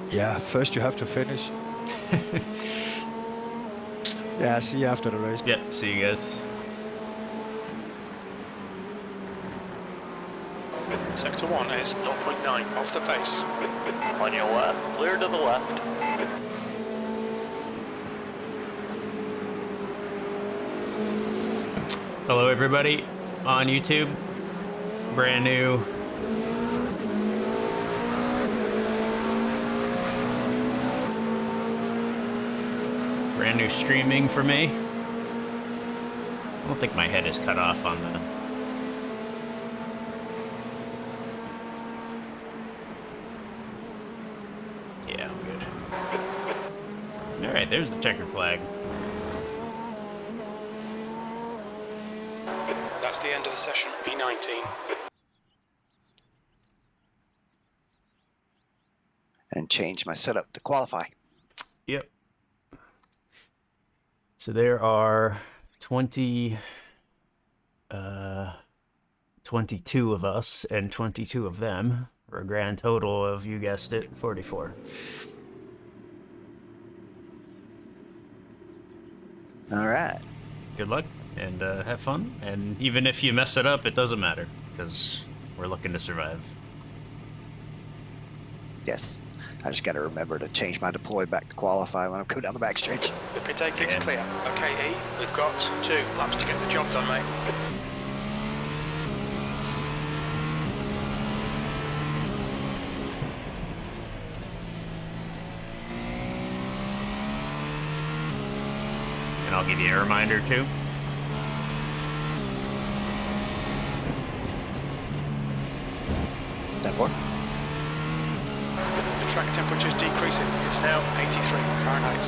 Yeah, first you have to finish. Yeah, see you after the race. Yep, see you guys. Sector 1 is 0.9 off the pace. On your left, clear to the left. Hello, everybody on YouTube. Brand new. Brand new streaming for me. I don't think my head is cut off on the... Yeah, I'm good. Alright, there's the checkered flag. That's the end of the session, E19. And change my setup to qualify. Yep. So there are 22 of us and 22 of them, for a grand total of, you guessed it, 44. All right. Good luck, and have fun. And even if you mess it up, it doesn't matter, because we're looking to survive. Yes. I just got to remember to change my deploy back to qualify when I'm coming down the backstretch. The pit exit's clear. Okay, E, we've got 2 laps to get the job done, mate. And I'll give you a reminder, too. That for? The track temperature's decreasing. It's now 83 Fahrenheit.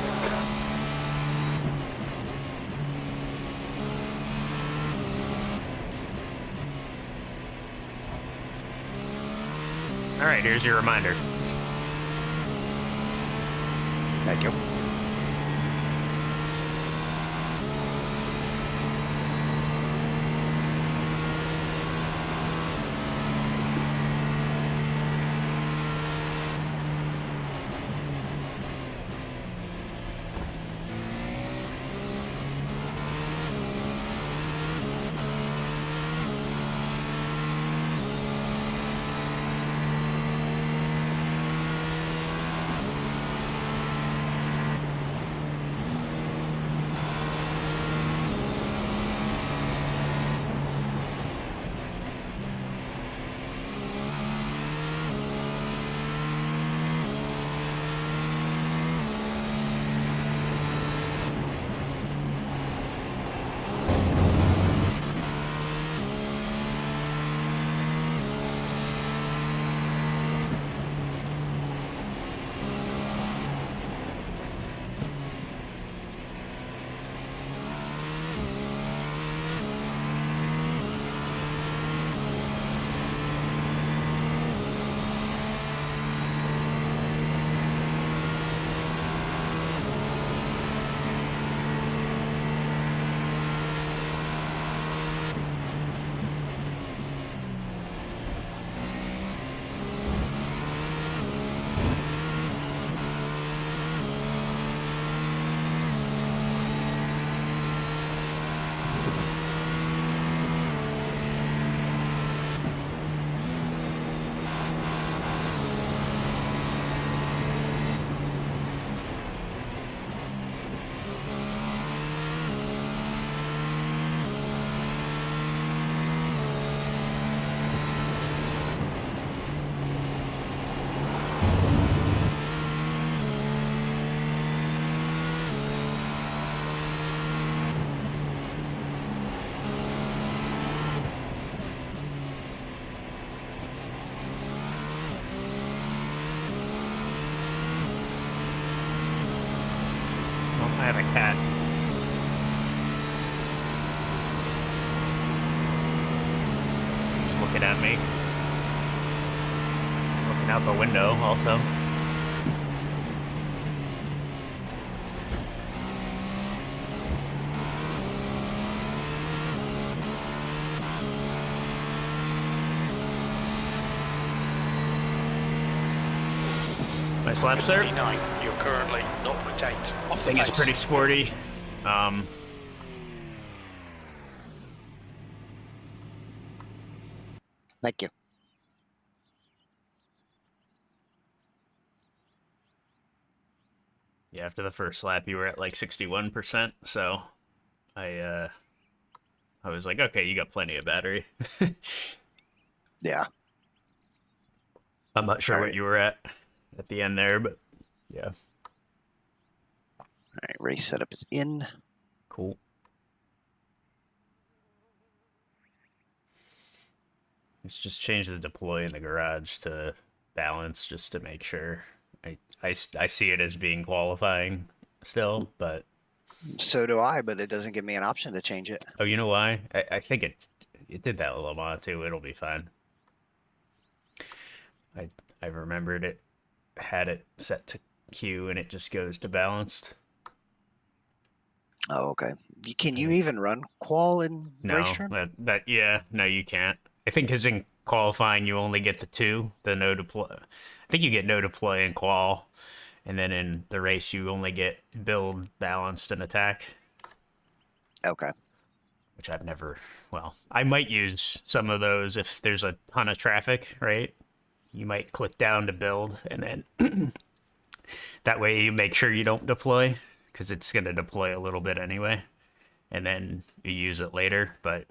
All right, here's your reminder. Thank you. I have a cat. He's looking at me. Looking out the window, also. Nice lap, sir. 59. You're currently 0.8 I off the think it's pace. pretty sporty. Thank you. Yeah, after the first lap, you were at like 61%, so I was like, okay, you got plenty of battery. Yeah. I'm not sure All what right. you were at the end there, but yeah, All right, race setup is in. cool. Let's just change the deploy in the garage to balance just to make sure. I see it as being qualifying still, but So do I, but it doesn't give me an option to change it. oh, you know why? I think it did that with Le Mans too. It'll be fine. I remembered it had it set to Q and it just goes to balanced. Oh, okay. Can you even run qual in No, Racetrack? yeah, no, you can't. I think because in qualifying you only get the two, the no deploy. I think you get no deploy in qual, and then in the race you only get build, balanced, and attack. Okay. Which I've never. Well, I might use some of those if there's a ton of traffic, right? You might click down to build, and then that way you make sure you don't deploy, because it's going to deploy a little bit anyway, and then you use it later. But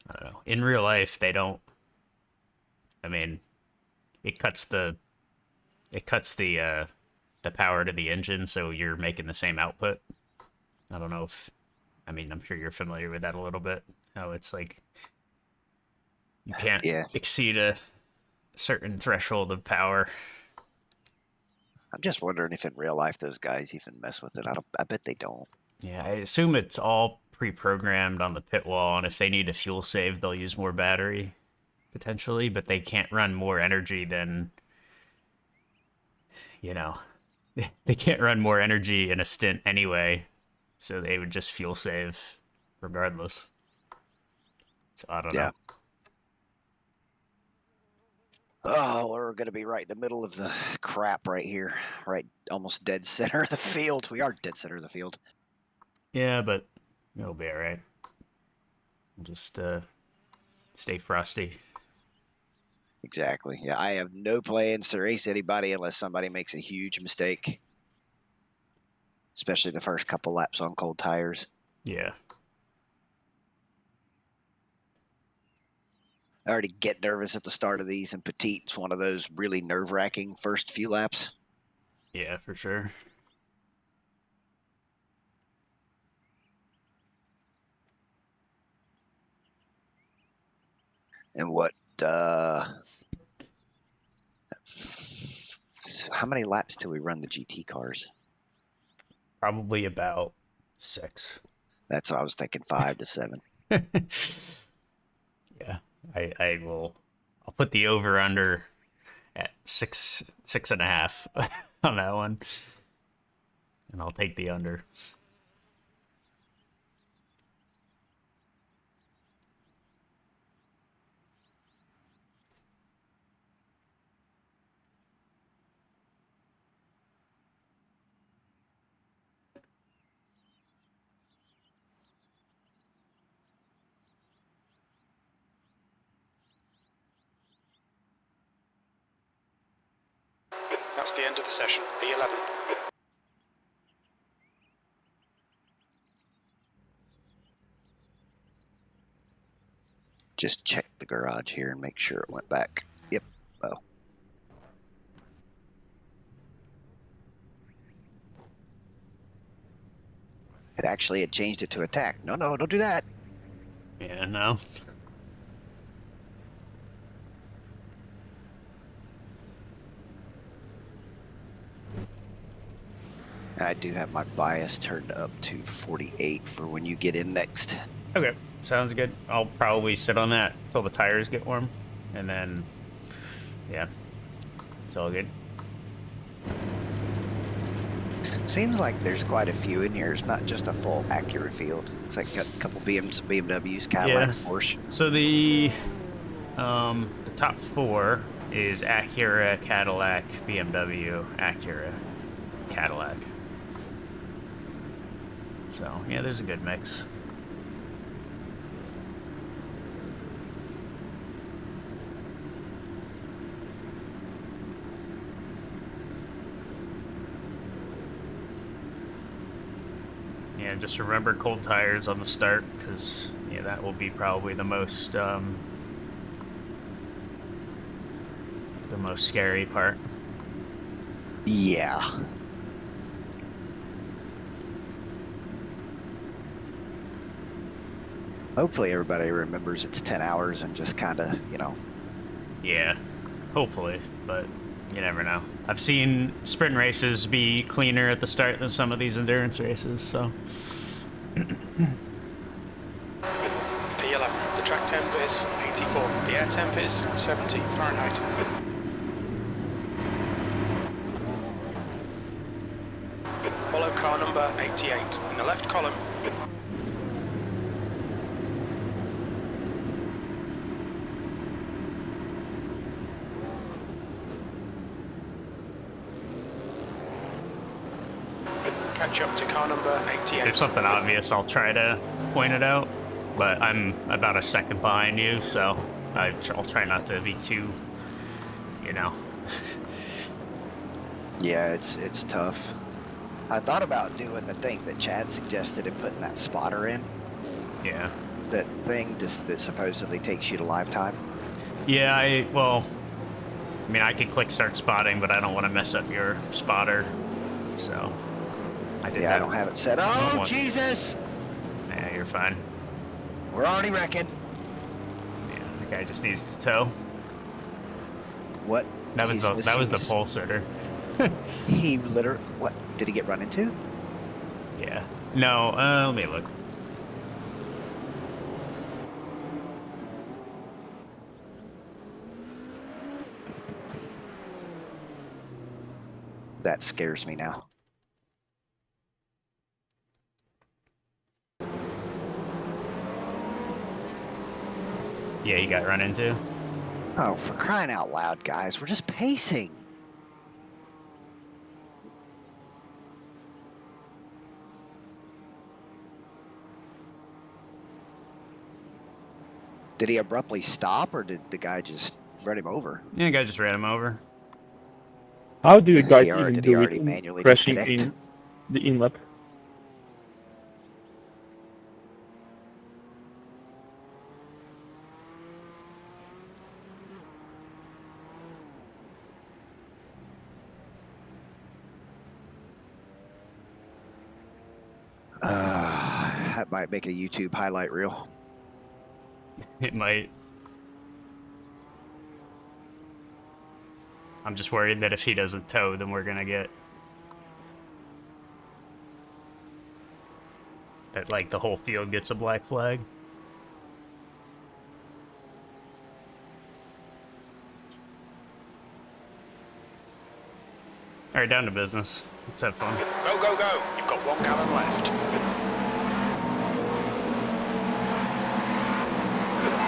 I don't know. In real life, they don't. I mean, it cuts the power to the engine, so you're making the same output. I don't know if. I mean, I'm sure you're familiar with that a little bit. How it's like you can't exceed a certain threshold of power. I'm just wondering if in real life those guys even mess with it. I bet they don't. Yeah, I assume it's all pre-programmed on the pit wall, and if they need a fuel save, they'll use more battery, potentially, but they can't run more energy than, they can't run more energy in a stint anyway, so they would just fuel save regardless. So I don't know. Oh, we're going to be right in the middle of the crap right here. Right, almost dead center of the field. We are dead center of the field. Yeah, but it'll be all right. Just stay frosty. Exactly. Yeah, I have no plans to race anybody unless somebody makes a huge mistake. Especially the first couple laps on cold tires. Yeah. I already get nervous at the start of these, and Petit, it's one of those really nerve-wracking first few laps. Yeah, for sure. And what, how many laps till we run the GT cars? Probably about 6. That's what I was thinking, 5 to 7. Yeah, I'll put the over under at 6.5 on that one, and I'll take the under. That's the end of the session. B11. Just check the garage here and make sure it went back. Yep. Oh. It actually had changed it to attack. No, don't do that. Yeah, no. I do have my bias turned up to 48 for when you get in next. Okay, sounds good. I'll probably sit on that till the tires get warm, and then, yeah, it's all good. Seems like there's quite a few in here. It's not just a full Acura field. It's like got a couple BMWs, Cadillacs, Porsche. So the top 4 is Acura, Cadillac, BMW, Acura, Cadillac. So, yeah, there's a good mix. Yeah, just remember cold tires on the start, because yeah, that will be probably the most scary part. Yeah. Hopefully everybody remembers it's 10 hours and just kind of, you know. Yeah, hopefully, but you never know. I've seen sprint races be cleaner at the start than some of these endurance races, so. P11, the track temp is 84, the air temp is 70 Fahrenheit. Follow car number 88 in the left column. Catch up to car number 88. If there's something obvious, I'll try to point it out, but I'm about a second behind you, so I'll try not to be too, you know. Yeah, it's tough. I thought about doing the thing that Chad suggested and putting that spotter in. Yeah. That thing that supposedly takes you to lifetime. Yeah, I mean, I could click start spotting, but I don't want to mess up your spotter, so I did that. Yeah, I don't have it set. Oh, one. Jesus! Yeah, you're fine. We're already wrecking. Yeah, the guy just needs to tow. What? That was the pole sorter. He literally, what? Did he get run into? Yeah. No, let me look. That scares me now. Yeah, you got run into. Oh, for crying out loud, guys. We're just pacing. Did he abruptly stop, or did the guy just run him over? Yeah, the guy just ran him over. How do you guys Did even he do already it manually crashing disconnect? in the in-lap? That might make a YouTube highlight reel. It might. I'm just worried that if he doesn't tow, then we're gonna get that, like, the whole field gets a black flag. All right, down to business. Let's have fun. Go, go, go. You've got 1 gallon left.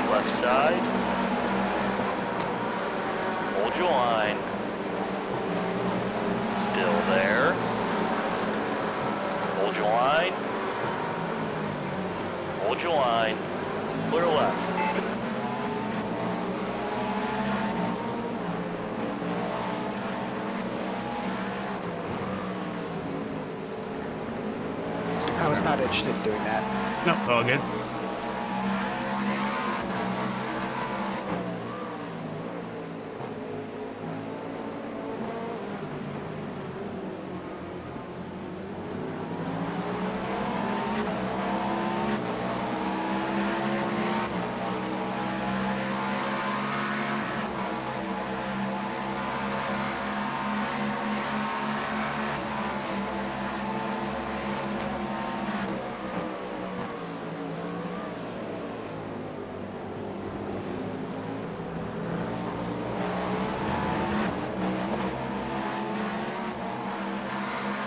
Left side. Hold your line. Still there. Hold your line. Hold your line. Clear left. I was not interested in doing that. Nope, all good.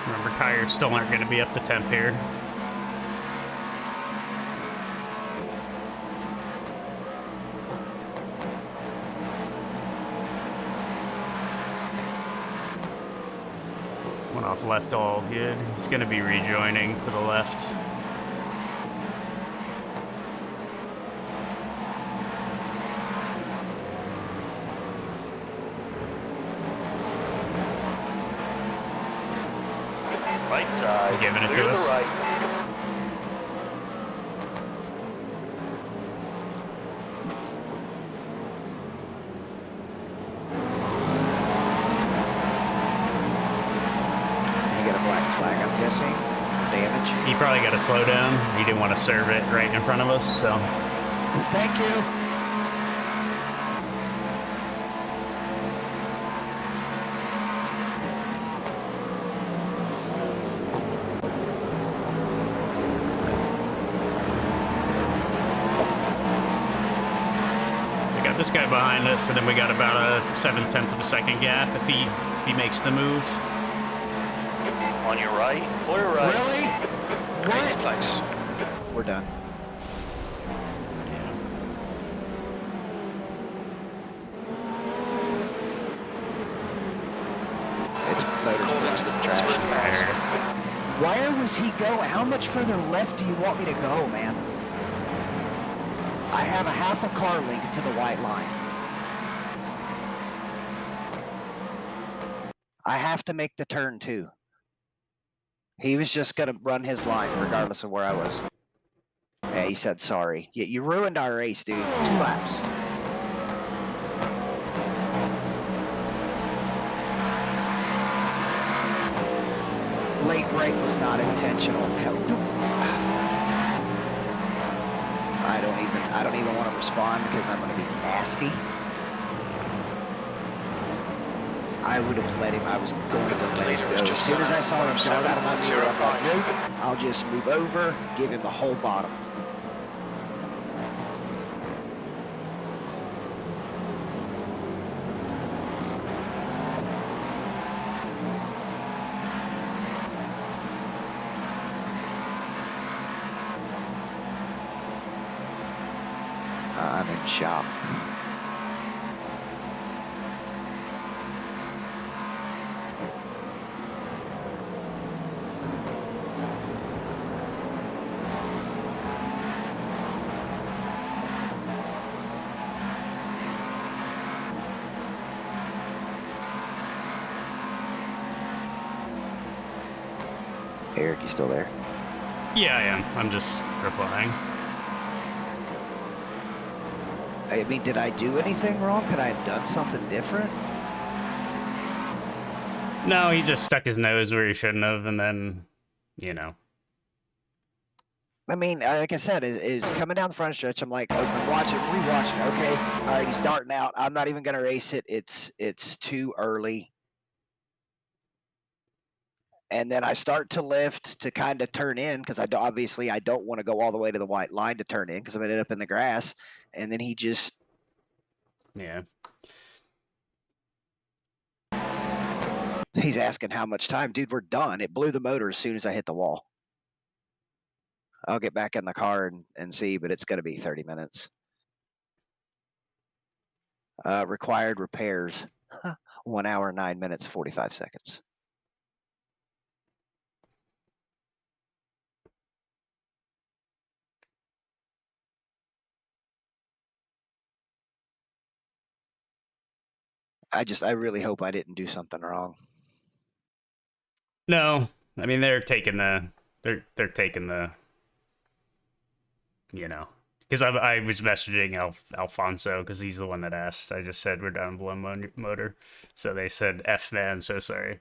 Remember, tires still aren't going to be up to temp here. One off left, all good. He's going to be rejoining to the left. Right side. Giving it Clear to the us. right. He got a black flag, I'm guessing. Damage. He probably got to slow down. He didn't want to serve it right in front of us, so. Thank you. We got this guy behind us, and then we got about a 7/10 of a second gap if he makes the move. On your right. Clear right. Really? Eighth place. We're done. It's motors According to the blood, trash. Pittsburgh maps. Where was he going? How much further left do you want me to go, man? I have a half a car length to the white line. I have to make the turn too. He was just gonna run his line regardless of where I was. Yeah, he said sorry. Yeah, you ruined our race, dude. 2 laps. Late break was not intentional. I don't even want to respond because I'm gonna be nasty. I would have let him. I was going to let him go. As soon as I saw him dart out of my mirror, I'm like, nope. I'll just move over, give him the whole bottom. I'm in shock. Eric, you still there? Yeah, I am. I'm just replying. I mean, did I do anything wrong? Could I have done something different? No, he just stuck his nose where he shouldn't have, and then, you know. I mean, like I said, is coming down the front stretch. I'm like, I'm watching, rewatching. Okay, all right, he's darting out. I'm not even gonna race it. It's too early. And then I start to lift to kind of turn in because obviously I don't want to go all the way to the white line to turn in because I'm gonna end up in the grass. And then he just, Yeah. he's asking how much time, dude. We're done. It blew the motor as soon as I hit the wall. I'll get back in the car and see, but it's gonna be 30 minutes. Required repairs, 1 hour, 9 minutes, 45 seconds. I really hope I didn't do something wrong. No, I mean they're taking the, you know, because I was messaging Alfonso because he's the one that asked. I just said we're down blown motor, so they said F man, so sorry.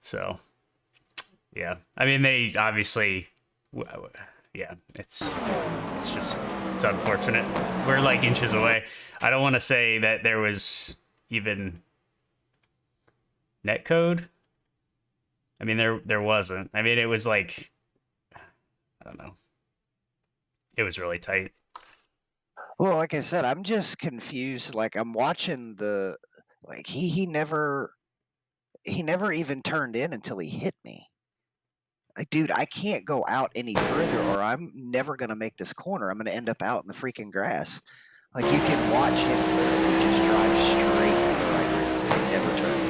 So yeah, I mean they obviously, yeah, it's unfortunate. We're like inches away. I don't want to say that there was even netcode. I mean, there wasn't. I mean, it was like, I don't know. It was really tight. Well, like I said, I'm just confused. Like I'm watching the, like he never even turned in until he hit me. Like, dude, I can't go out any further or I'm never going to make this corner. I'm going to end up out in the freaking grass. Like you can watch him literally just drive straight to the right rear and never turn.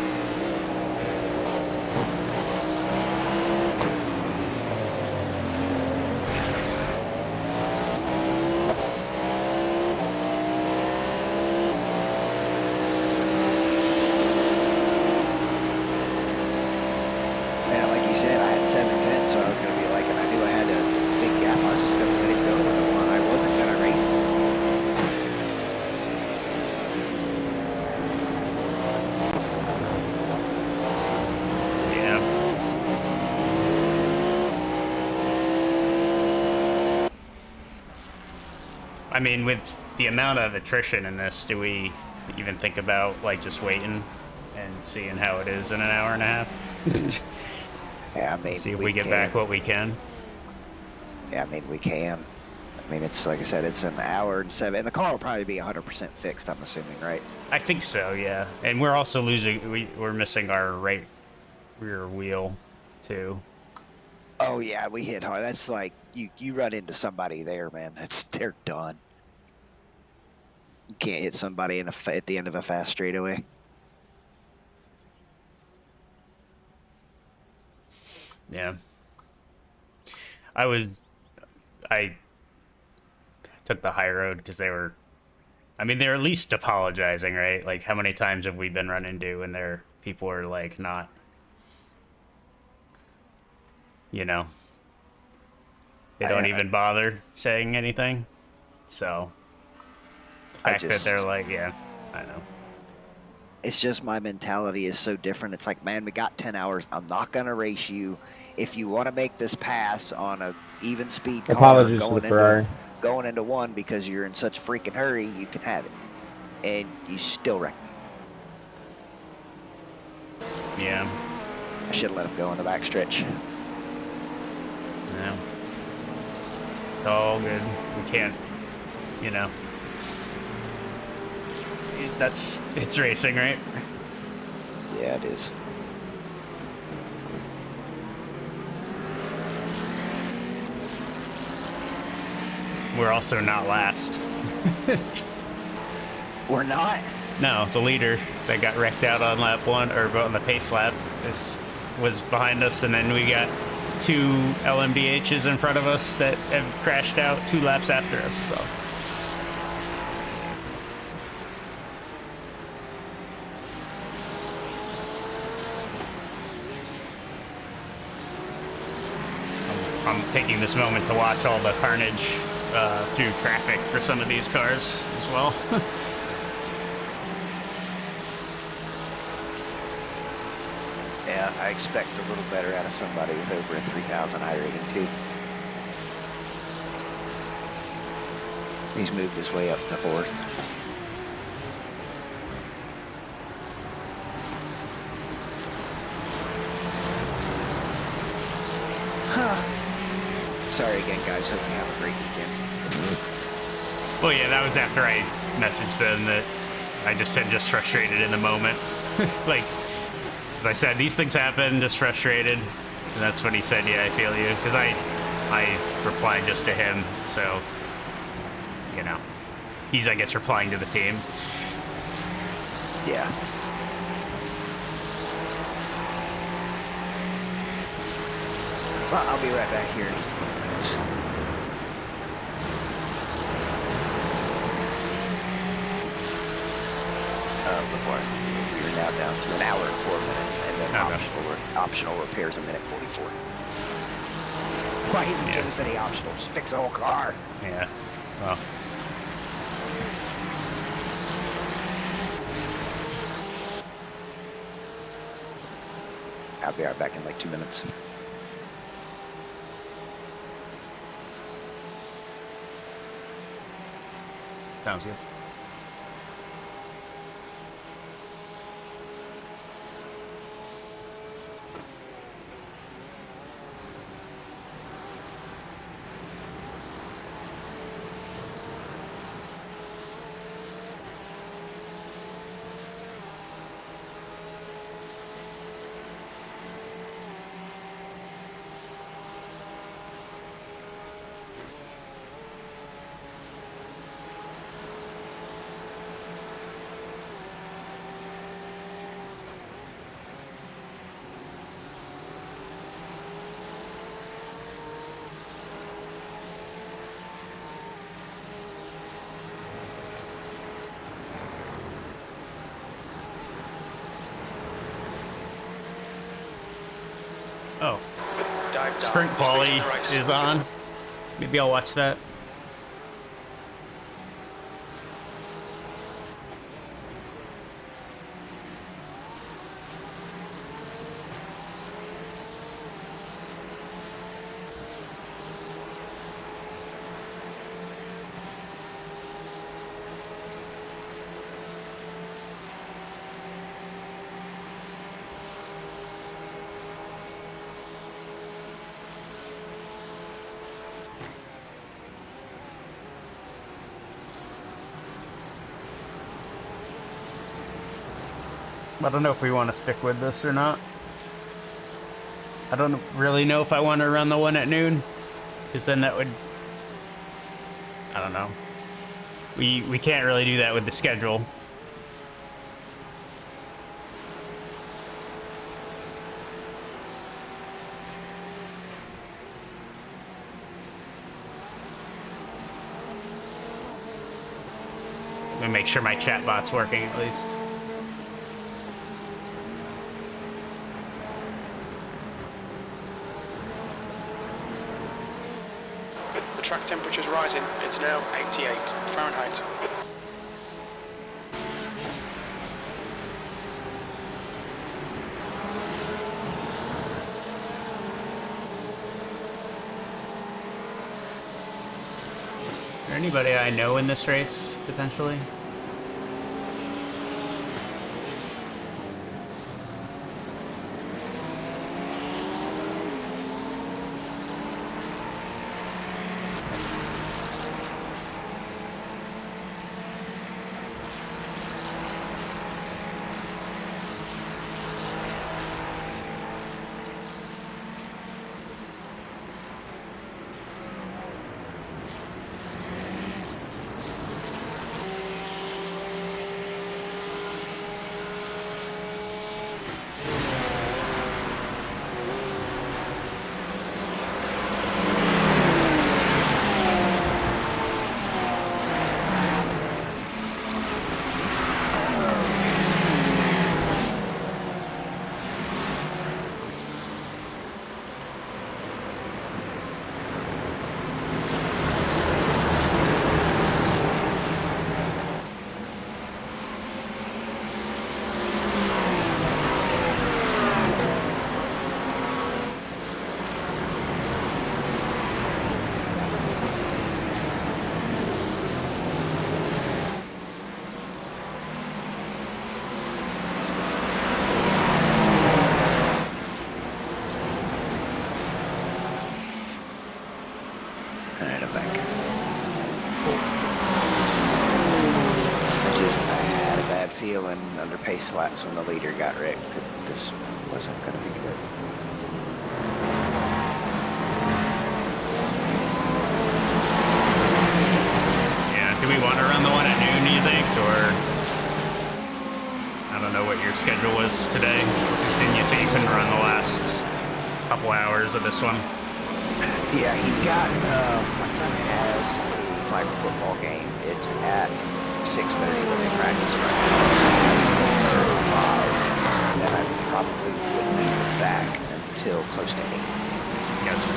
said, I had 7:10, so I was going to be like, and I knew I had a big gap. I was just going to let him go on the one. I wasn't going to race him. Yeah. I mean, with the amount of attrition in this, do we even think about like just waiting and seeing how it is in an hour and a half? Yeah, I mean, See if we get back what we can. Yeah, I mean, we can. I mean, it's like I said, it's an hour and 7, and the car will probably be 100% fixed, I'm assuming, right? I think so, yeah. And we're also losing, we're missing our right rear wheel, too. Oh, yeah, we hit hard. That's like, you run into somebody there, man. They're done. You can't hit somebody at the end of a fast straightaway. Yeah. I took the high road because they were at least apologizing, right? Like, how many times have we been run into and people are like not, they don't even bother saying anything. So the fact that they're like, yeah, I know. It's just my mentality is so different. It's like, man, we got 10 hours. I'm not going to race you. If you want to make this pass on a even speed car going into one because you're in such a freaking hurry, you can have it. And you still wreck me. Yeah. I should have let him go in the back stretch. Yeah. It's all good. We can't, it's racing, right? Yeah, it is. We're also not last. We're not? No, the leader that got wrecked out on lap 1, or on the pace lap, was behind us, and then we got 2 LMDHs in front of us that have crashed out 2 laps after us, so. I'm taking this moment to watch all the carnage through traffic for some of these cars as well. Yeah, I expect a little better out of somebody with over a 3,000 iRating too. He's moved his way up to 4th. Huh. Sorry again, guys. Hope you have a great weekend. Well, yeah, that was after I messaged them that I just said just frustrated in the moment. Like, as I said, these things happen, just frustrated. And that's when he said, yeah, I feel you. Because I replied just to him, so, he's, I guess, replying to the team. Yeah. Well, I'll be right back here in just a couple minutes. Before we are now down to an hour and 4 minutes, and then optional repairs a minute 44. Why even give us any optional? Just fix the whole car. Yeah. Well. I'll be right back in like 2 minutes. Sounds good. Oh, Dive sprint down. quality He's leading the race. is on. Maybe I'll watch that. I don't know if we want to stick with this or not. I don't really know if I want to run the one at noon, because then that would... I don't know. We can't really do that with the schedule. Let me make sure my chat bot's working at least. The track temperature's rising. It's now 88 Fahrenheit. Is there anybody I know in this race, potentially? Alright, I'm back. I had a bad feeling under pace laps when the leader got wrecked that this wasn't going to be good. Yeah, do we want to run the one at noon, do you think? Or... I don't know what your schedule was today. 'Cause didn't you say you couldn't run the last couple hours of this one? Yeah, he's got, my son has a flag football game. It's at 6:30 when they practice right now, so I have to leave early 5, and then I probably wouldn't be back until close to 8. Gotcha.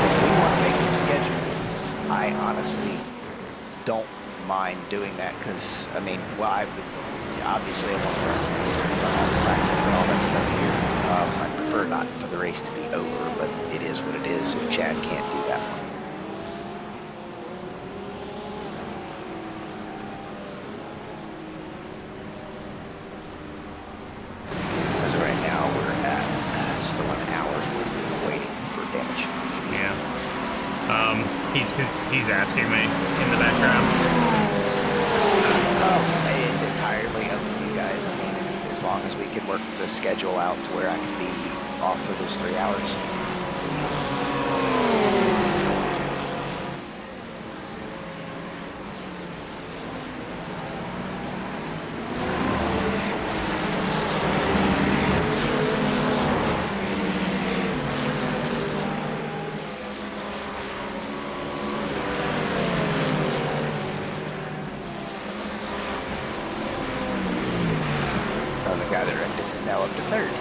If we want to make a schedule, I honestly don't mind doing that, because, I mean, well, I would, obviously I want to run all the practice and all that stuff here. I prefer not for the race to be over, but it is what it is if Chad can't do that one. Because right now we're at still an hour's worth of waiting for damage. Yeah. He's asking me in the background. Oh, it's entirely up to you guys. I mean, as long as we can work the schedule out to where I can be off for those 3 hours. Oh, the guy that wrecked us is now up to 3rd.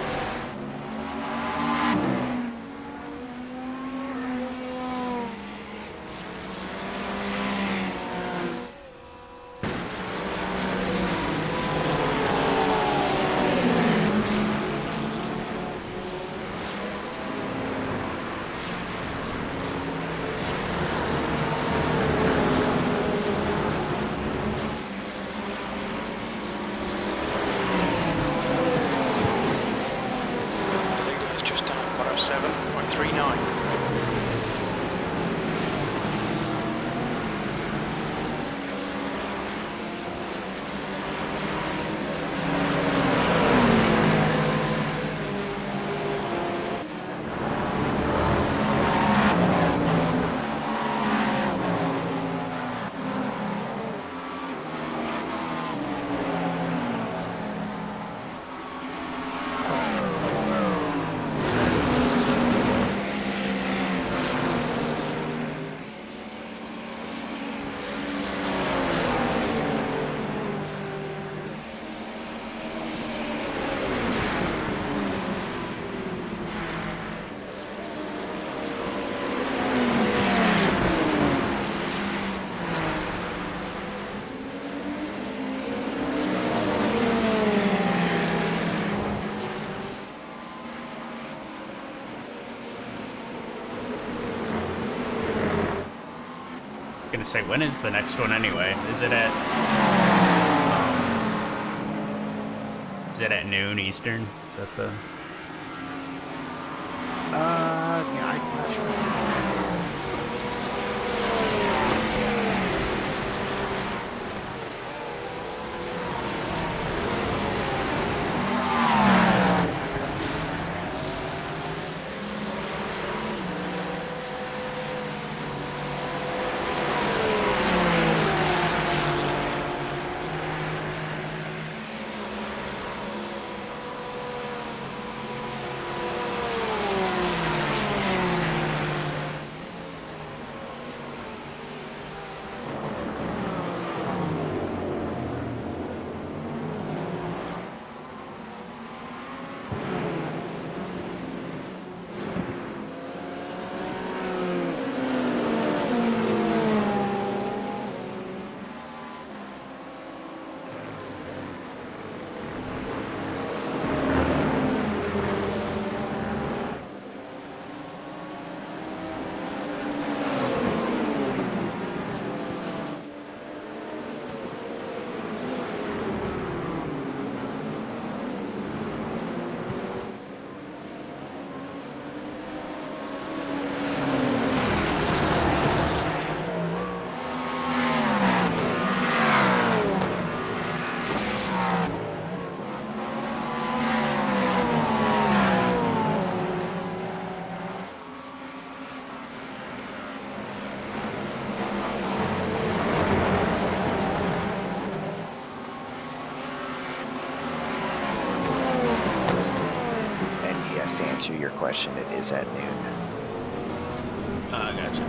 gonna say, when is the next one anyway? Is it at noon Eastern? Is that the? Yeah, I'm not sure. Your question, it is at noon. Gotcha.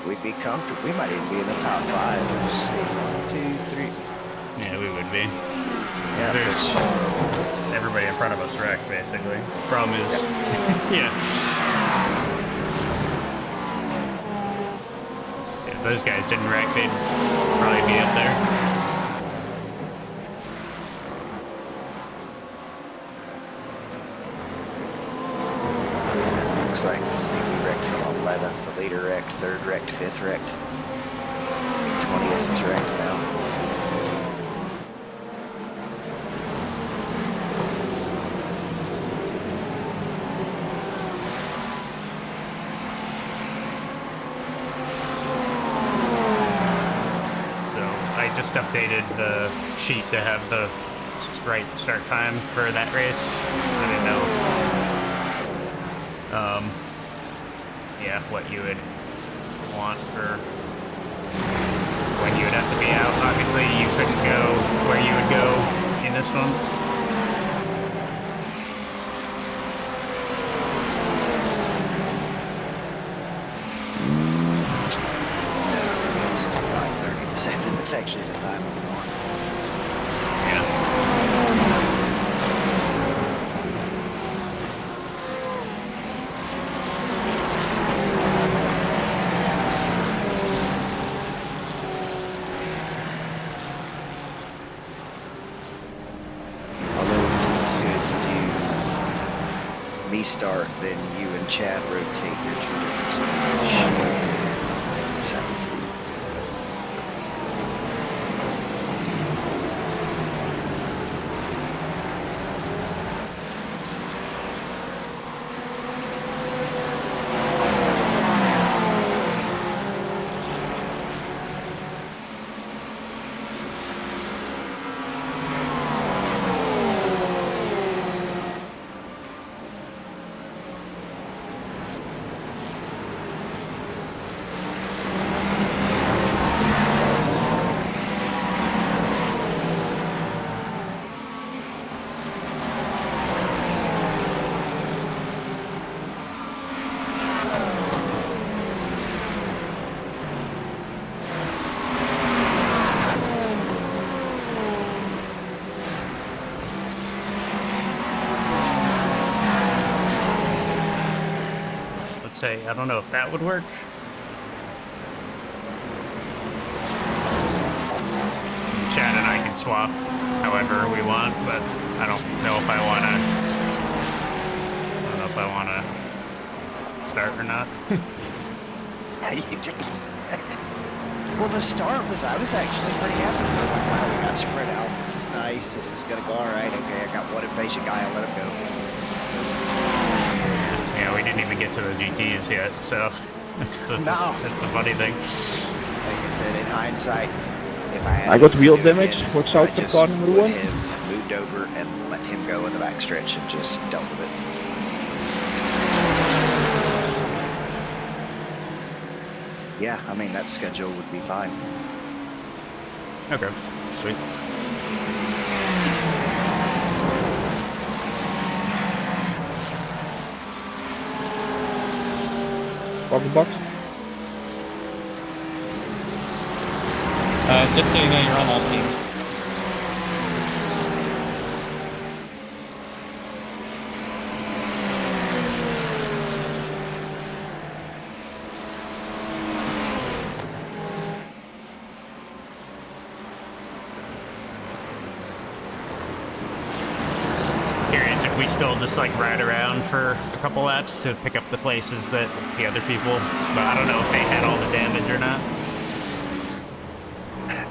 We'd be comfortable. We might even be in the top 5. Let's see, 1, 2, 3. Yeah, we would be. Yeah, There's everybody in front of us wrecked, basically. Problem is, yeah. If those guys didn't wreck, they'd probably be up there. Looks like, let's see, we wrecked from 11th, the leader wrecked, 3rd wrecked, 5th wrecked. 20th is wrecked now. So I just updated the sheet to have the right start time for that race. I didn't know if, yeah, what you would want for when you would have to be out. Obviously, you couldn't go where you would go in this one. No, it's 5:30 to 7. It's actually the time we're on. Yeah. Start, then you and Chad rotate your 2 different stages. say, I don't know if that would work. Chad and I can swap however we want, but I don't know if I wanna start or not. Well, the start was, I was actually pretty happy with it. Like, wow, we got spread out. This is nice. This is going to go all right. Okay, I got one impatient guy. I'll let him go. Yeah, we didn't even get to the GTs yet, so that's the funny thing. Like I said, in hindsight, if I had I got to wheel do it damage. again, Watch out I for just car number would 1. have moved over and let him go in the backstretch and just dealt with it. Yeah, I mean, that schedule would be fine. Okay, sweet. Cover box. Just so you know, you're on all teams. Curious if we still just like ride around for a couple laps to pick up the places that the other people, but I don't know if they had all the damage or not.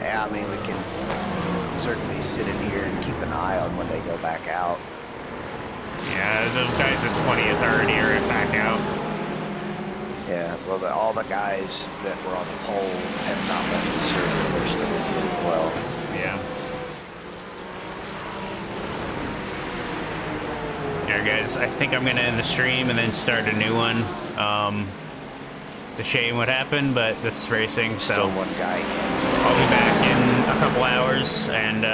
Yeah, I mean, we can certainly sit in here and keep an eye on when they go back out. Yeah, those guys at 20th already are back out. Yeah, well, all the guys that were on the pole have not left the circle. They're still in here as well. Yeah. Yeah, guys, I think I'm going to end the stream and then start a new one. It's a shame what happened, but this is racing, so Still one guy in. I'll be back in a couple hours, and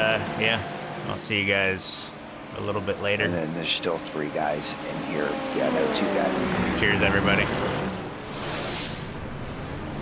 yeah, I'll see you guys a little bit later. And then there's still 3 guys in here. Yeah, no, 2 guys. Cheers, everybody.